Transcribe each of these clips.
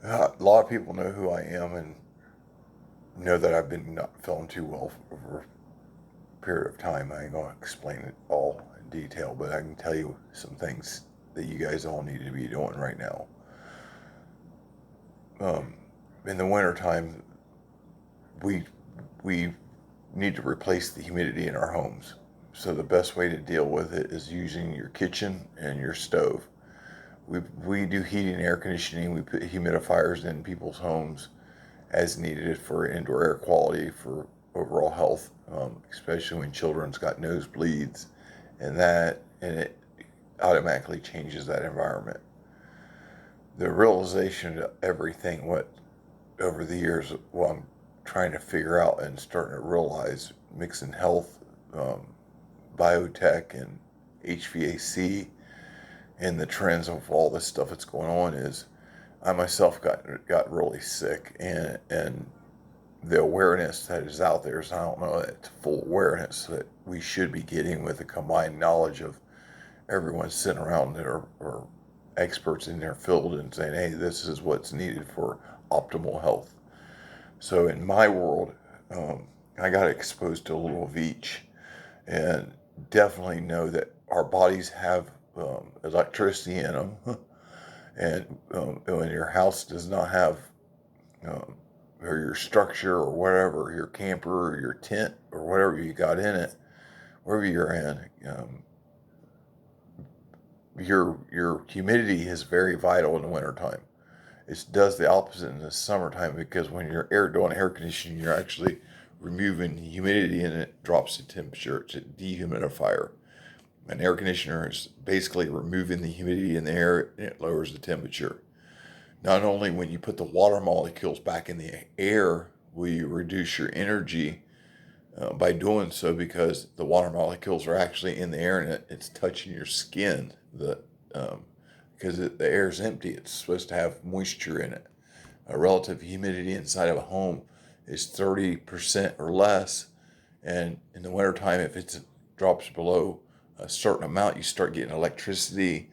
A lot of people know who I am and know that I've been not feeling too well over a period of time. I ain't going to explain it all in detail, but I can tell you some things that you guys all need to be doing right now. Um, in the wintertime, we we need to replace the humidity in our homes. So the best way to deal with it is using your kitchen and your stove. We do heating and air conditioning. We put humidifiers in people's homes as needed for indoor air quality for overall health, especially when children's got nosebleeds and it automatically changes that environment. The realization of everything, what over the years, what I'm trying to figure out and starting to realize, mixing health, um, biotech, and HVAC, and the trends of all this stuff that's going on is I myself got really sick, and the awareness that is out there is, I don't know, it's full awareness that we should be getting with the combined knowledge of everyone sitting around that are experts in their field and saying, hey, this is what's needed for optimal health. So in my world, I got exposed to a little of each, and definitely know that our bodies have electricity in them, and when your house does not have um, or your structure or whatever, your camper or your tent or whatever you got in it, wherever you're in, your humidity is very vital in the wintertime. It does the opposite in the summertime because when you're doing air conditioning, you're actually removing the humidity and it drops the temperature. It's a dehumidifier. An air conditioner is basically removing the humidity in the air and it lowers the temperature. Not only when you put the water molecules back in the air will you reduce your energy by doing so because the water molecules are actually in the air and it's touching your skin. Um, because the air is empty, it's supposed to have moisture in it. A relative humidity inside of a home is 30% or less, and in the wintertime, if it drops below a certain amount, you start getting electricity.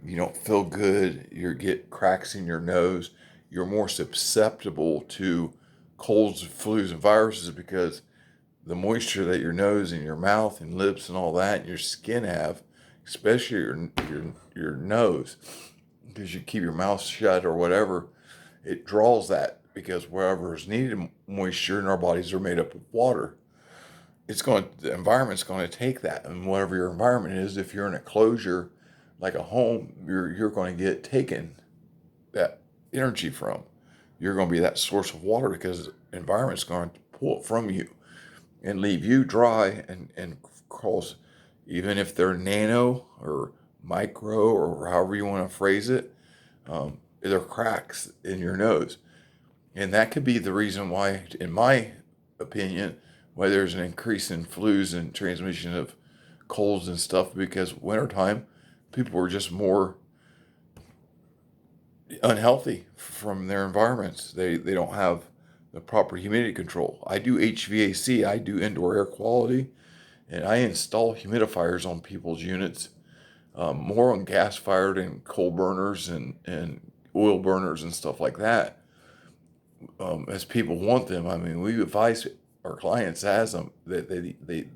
You don't feel good. You get cracks in your nose. You're more susceptible to colds, flus, and viruses because the moisture that your nose and your mouth and lips and all that and your skin have, especially your nose, because you keep your mouth shut or whatever, it draws that because wherever is needed moisture and our bodies are made up of water, the environment's going to take that, and whatever your environment is, if you're in a closure like a home, you're going to get taken that energy from. You're going to be that source of water because the environment's going to pull it from you and leave you dry and cause, even if they're nano or micro or however you want to phrase it, there are cracks in your nose. And that could be the reason why, in my opinion, why there's an increase in flus and transmission of colds and stuff because wintertime, people are just more unhealthy from their environments. They don't have the proper humidity control. I do HVAC, I do indoor air quality, and I install humidifiers on people's units, more on gas fired and coal burners and oil burners and stuff like that, as people want them. I mean, we advise our clients as them that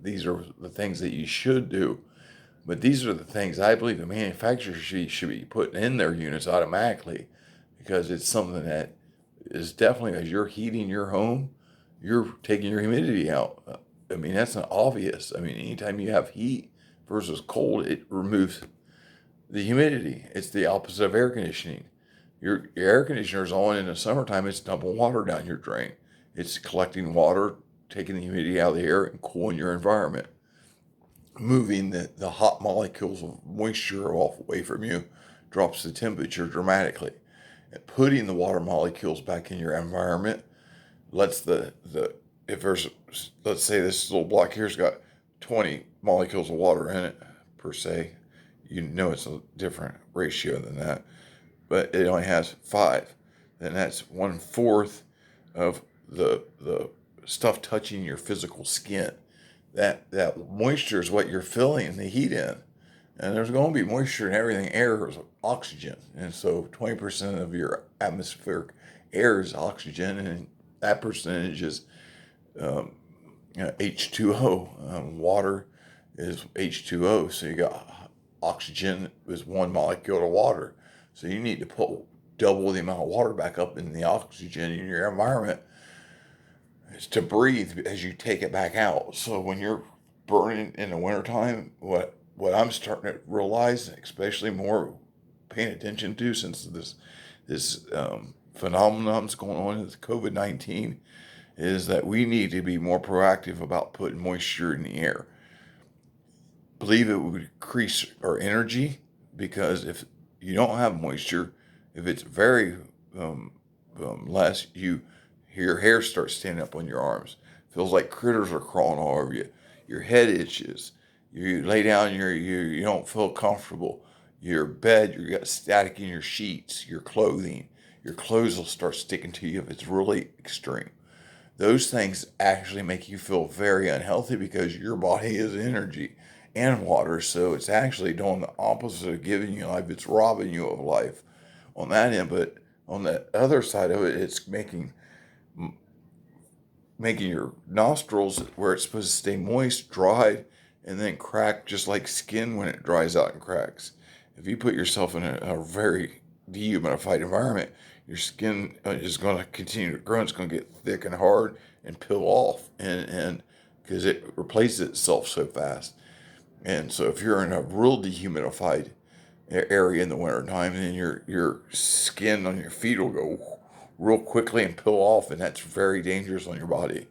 these are the things that you should do. But these are the things I believe the manufacturer should be putting in their units automatically because it's something that is definitely, as you're heating your home, you're taking your humidity out. I mean, that's not obvious. I mean, anytime you have heat versus cold, it removes the humidity. It's the opposite of air conditioning. Your air conditioner's on in the summertime, it's dumping water down your drain. It's collecting water, taking the humidity out of the air, and cooling your environment. Moving the hot molecules of moisture off away from you drops the temperature dramatically. And putting the water molecules back in your environment lets if there's, let's say this little block here's got 20 molecules of water in it per se, you know it's a different ratio than that, but it only has 5, then that's 1/4 of the stuff touching your physical skin. That moisture is what you're filling the heat in. And there's going to be moisture in everything. Air is oxygen. And so 20% of your atmospheric air is oxygen, and that percentage is um, H2O. Water is H2O. So you got oxygen is one molecule of water. So you need to put double the amount of water back up in the oxygen in your environment to breathe as you take it back out. So when you're burning in the wintertime, what I'm starting to realize, especially more paying attention to since this phenomenon's going on with COVID-19, is that we need to be more proactive about putting moisture in the air. Believe it would increase our energy, because if you don't have moisture, if it's very um, less, your hair starts standing up on your arms. Feels like critters are crawling all over you. Your head itches. You lay down, you don't feel comfortable. Your bed, you got static in your sheets, your clothing. Your clothes will start sticking to you if it's really extreme. Those things actually make you feel very unhealthy because your body is energy and water. So it's actually doing the opposite of giving you life. It's robbing you of life on that end. But on the other side of it, it's making your nostrils, where it's supposed to stay moist, dried, and then crack just like skin when it dries out and cracks. If you put yourself in a very dehumidified environment, your skin is going to continue to grow. It's going to get thick and hard and peel off, and because it replaces itself so fast. And so if you're in a real dehumidified area in the wintertime, then your skin on your feet will go real quickly and peel off, and that's very dangerous on your body.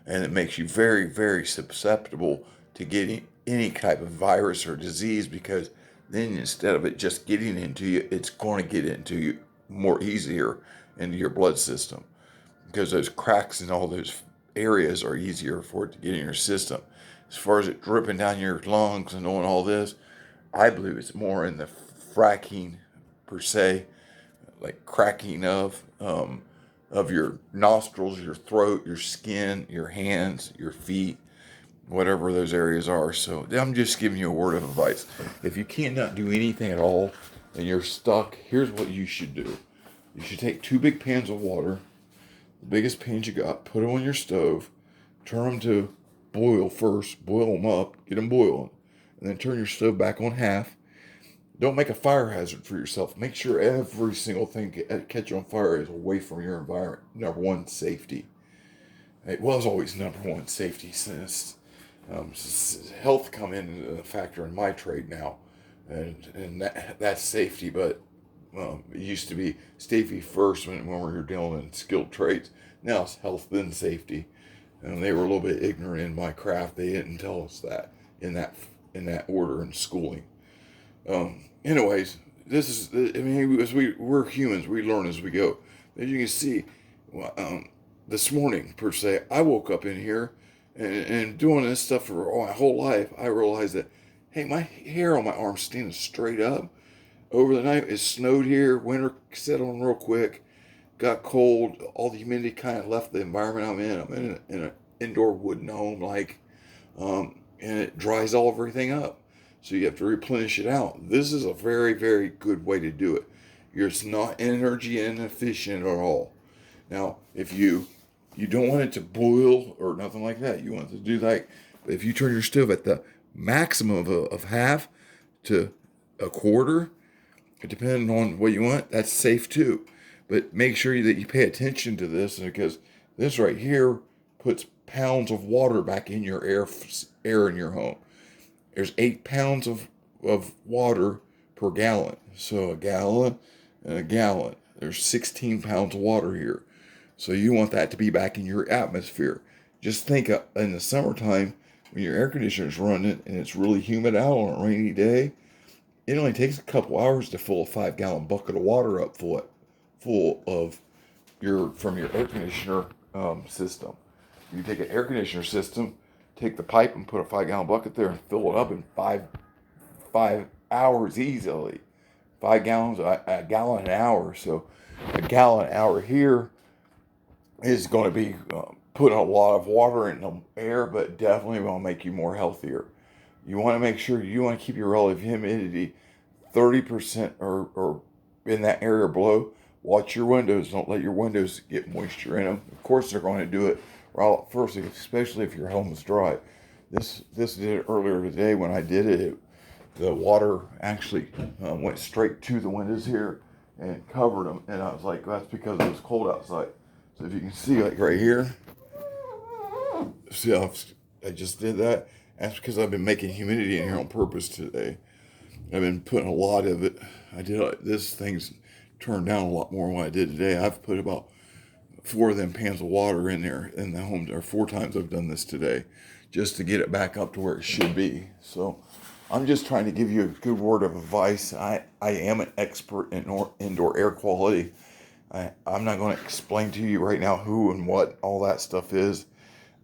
And it makes you very, very susceptible to getting any type of virus or disease, because then instead of it just getting into you, it's going to get into you more easier into your blood system, because those cracks in all those areas are easier for it to get in your system. As far as it dripping down your lungs and doing all this, I believe it's more in the fracking per se, like cracking of your nostrils, your throat, your skin, your hands, your feet, whatever those areas are. So I'm just giving you a word of advice. If you cannot do anything at all and you're stuck, here's what you should do. You should take 2 big pans of water, the biggest pans you got, put them on your stove, turn them to boil first, boil them up, get them boiling, and then turn your stove back on half. Don't make a fire hazard for yourself. Make sure every single thing catch on fire is away from your environment. Number one, safety. It was always number one, safety, since health come into the factor in my trade now, and that's safety. But it used to be safety first when we were dealing in skilled trades. Now it's health then safety. And they were a little bit ignorant in my craft. They didn't tell us that in that order in schooling. Anyways, this is, I mean, we're humans, we learn as we go. As you can see, well, this morning, per se, I woke up in here and doing this stuff for my whole life. I realized that, hey, my hair on my arm's standing straight up. Over the night, it snowed here, winter set on real quick, got cold, all the humidity kind of left the environment I'm in. I'm in an indoor wooden home, and it dries all everything up. So you have to replenish it out. This is a very, very good way to do it. It's not energy inefficient at all. Now, if you don't want it to boil or nothing like that, you want it to do like, if you turn your stove at the maximum of half to a quarter, depending on what you want, that's safe too. But make sure that you pay attention to this, because this right here puts pounds of water back in your air in your home. There's 8 pounds of water per gallon. So a gallon and a gallon. There's 16 pounds of water here. So you want that to be back in your atmosphere. Just think in the summertime when your air conditioner's running and it's really humid out on a rainy day, it only takes a couple hours to fill a 5-gallon bucket of water up full of from your air conditioner system. You take an air conditioner system, take the pipe and put a 5-gallon bucket there and fill it up in five hours easily. 5 gallons, a gallon an hour. So a gallon an hour here is going to be putting a lot of water in the air, but definitely will make you more healthier. You want to make sure you want to keep your relative humidity 30% or in that area below. Watch your windows. Don't let your windows get moisture in them. Of course, they're going to do it right at first, especially if your home is dry. This did it earlier today when I did it. The water actually went straight to the windows here and covered them. And I was like, that's because it was cold outside. So if you can see, like right here, see how I just did that? That's because I've been making humidity in here on purpose today. I've been putting a lot of it. This thing's turned down a lot more than what I did today. I've put about 4 of them pans of water in there in the home, or 4 times I've done this today, just to get it back up to where it should be. So I'm just trying to give you a good word of advice. I am an expert in indoor air quality. I'm not going to explain to you right now who and what all that stuff is.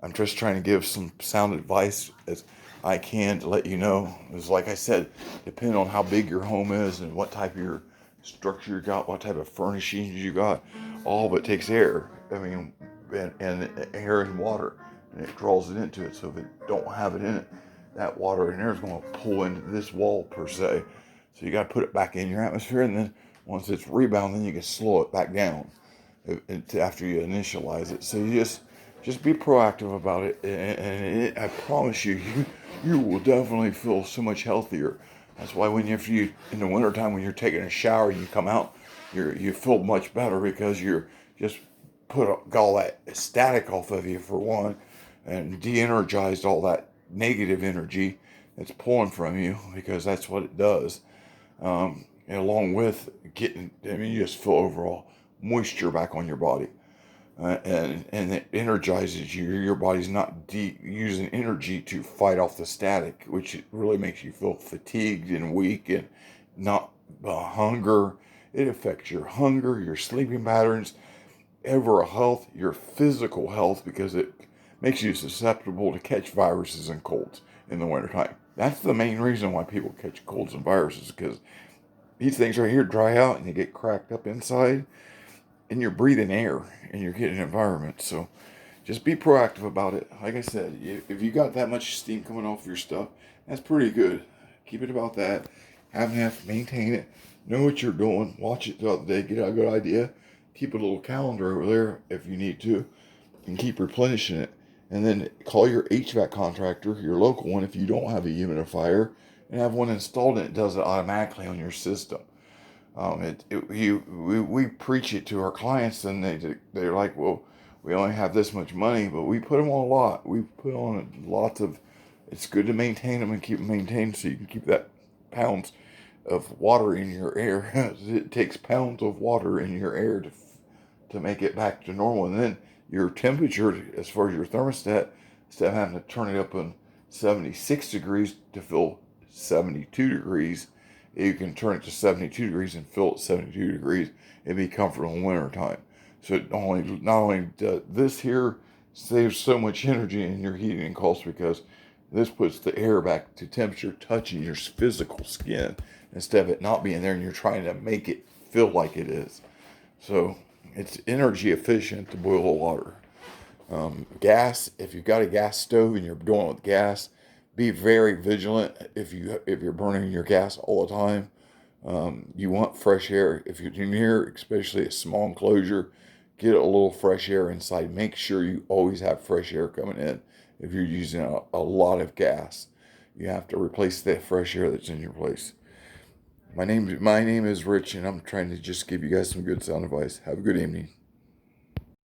I'm just trying to give some sound advice as I can to let you know. It's like I said, depending on how big your home is and what type of your structure you got, what type of furnishings you got, all of it takes air. I mean, and air and water, and it draws it into it. So if it don't have it in it, that water in there is going to pull into this wall per se. So you got to put it back in your atmosphere, and then once it's rebound, then you can slow it back down after you initialize it. So you just be proactive about it, and I promise you, you will definitely feel so much healthier. That's why if you in the wintertime when you're taking a shower, you come out, you feel much better because you're just got all that static off of you for one, and de-energized all that negative energy that's pulling from you, because that's what it does. And along with you just feel overall moisture back on your body. And it energizes you. Your body's not using energy to fight off the static, which really makes you feel fatigued and weak and not hunger. It affects your hunger, your sleeping patterns, overall health, your physical health, because it makes you susceptible to catch viruses and colds in the wintertime. That's the main reason why people catch colds and viruses, because these things right here dry out and you get cracked up inside, and you're breathing air and you're getting an environment. So just be proactive about it. Like I said, if you got that much steam coming off your stuff, that's pretty good. Keep it about that. Maintain it. Know what you're doing. Watch it throughout the day. Get a good idea. Keep a little calendar over there if you need to, and keep replenishing it. And then call your HVAC contractor, your local one, if you don't have a humidifier, and have one installed, and it does it automatically on your system. We preach it to our clients, and they're like, well, we only have this much money, but we put them on a lot. We put on lots of. It's good to maintain them and keep them maintained so you can keep that pounds of water in your air. It takes pounds of water in your air to make it back to normal, and then your temperature, as far as your thermostat, instead of having to turn it up on 76 degrees to fill 72 degrees. You can turn it to 72 degrees and fill it 72 degrees and be comfortable in winter time. So not only does this here saves so much energy in your heating costs, because this puts the air back to temperature touching your physical skin instead of it not being there and you're trying to make it feel like it is. So it's energy efficient to boil water. Gas, if you've got a gas stove and you're doing it with gas, be very vigilant if you're burning your gas all the time. You want fresh air. If you're near, especially a small enclosure, get a little fresh air inside. Make sure you always have fresh air coming in. If you're using a lot of gas, you have to replace that fresh air that's in your place. My name is Rich, and I'm trying to just give you guys some good sound advice. Have a good evening.